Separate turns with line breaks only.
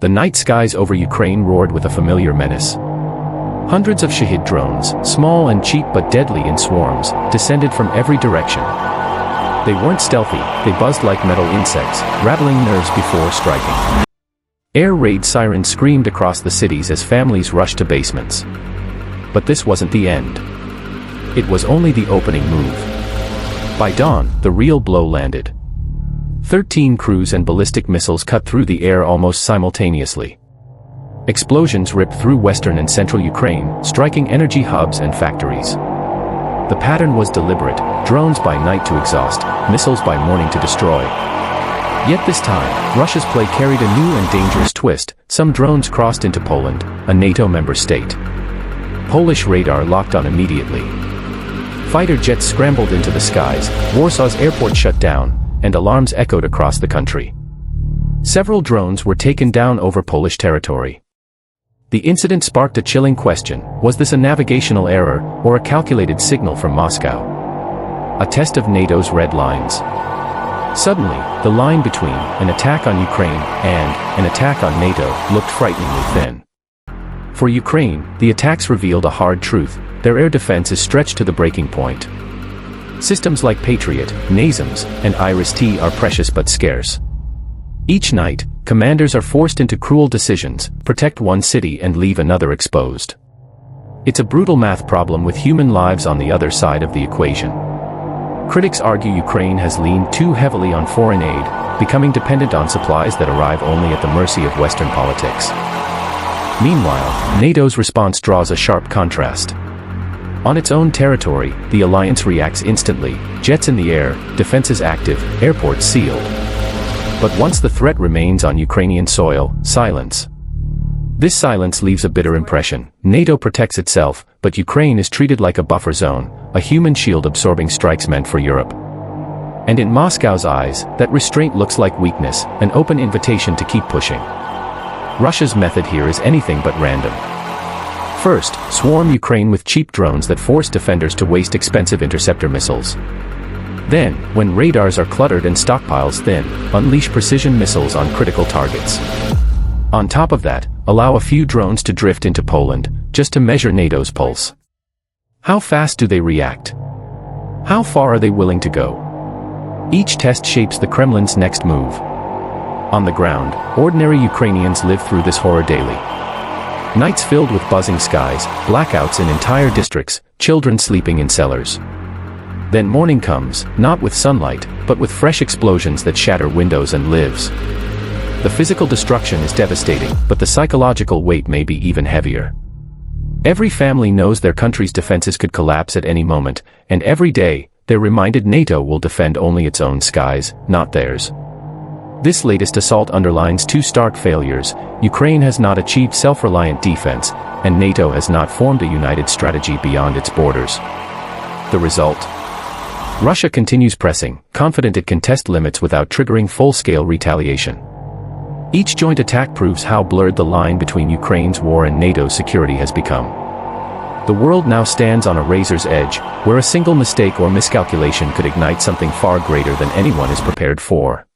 the night skies over Ukraine roared with a familiar menace. Hundreds of Shahid drones, small and cheap but deadly in swarms, descended from every direction. They weren't stealthy, they buzzed like metal insects, rattling nerves before striking. Air raid sirens screamed across the cities as families rushed to basements. But this wasn't the end. It was only the opening move. By dawn, the real blow landed. 13 cruise and ballistic missiles cut through the air almost simultaneously. Explosions ripped through western and central Ukraine, striking energy hubs and factories. The pattern was deliberate, drones by night to exhaust, missiles by morning to destroy. Yet this time, Russia's play carried a new and dangerous twist. Some drones crossed into Poland, a NATO member state. Polish radar locked on immediately. Fighter jets scrambled into the skies, Warsaw's airport shut down, and alarms echoed across the country. Several drones were taken down over Polish territory. The incident sparked a chilling question: was this a navigational error, or a calculated signal from Moscow? A test of NATO's red lines. Suddenly, the line between an attack on Ukraine and an attack on NATO looked frighteningly thin. For Ukraine, the attacks revealed a hard truth: their air defense is stretched to the breaking point. Systems like Patriot, NASAMS, and IRIS-T are precious but scarce. Each night, commanders are forced into cruel decisions: protect one city and leave another exposed. It's a brutal math problem with human lives on the other side of the equation. Critics argue Ukraine has leaned too heavily on foreign aid, becoming dependent on supplies that arrive only at the mercy of Western politics. Meanwhile, NATO's response draws a sharp contrast. On its own territory, the alliance reacts instantly: jets in the air, defenses active, airports sealed. But once the threat remains on Ukrainian soil, silence. This silence leaves a bitter impression. NATO protects itself, but Ukraine is treated like a buffer zone, a human shield absorbing strikes meant for Europe. And in Moscow's eyes, that restraint looks like weakness, an open invitation to keep pushing. Russia's method here is anything but random. First, swarm Ukraine with cheap drones that force defenders to waste expensive interceptor missiles. Then, when radars are cluttered and stockpiles thin, unleash precision missiles on critical targets. On top of that, allow a few drones to drift into Poland, just to measure NATO's pulse. How fast do they react? How far are they willing to go? Each test shapes the Kremlin's next move. On the ground, ordinary Ukrainians live through this horror daily. Nights filled with buzzing skies, blackouts in entire districts, children sleeping in cellars. Then morning comes, not with sunlight, but with fresh explosions that shatter windows and lives. The physical destruction is devastating, but the psychological weight may be even heavier. Every family knows their country's defenses could collapse at any moment, and every day, they're reminded NATO will defend only its own skies, not theirs. This latest assault underlines two stark failures: Ukraine has not achieved self-reliant defense, and NATO has not formed a united strategy beyond its borders. The result? Russia continues pressing, confident it can test limits without triggering full-scale retaliation. Each joint attack proves how blurred the line between Ukraine's war and NATO's security has become. The world now stands on a razor's edge, where a single mistake or miscalculation could ignite something far greater than anyone is prepared for.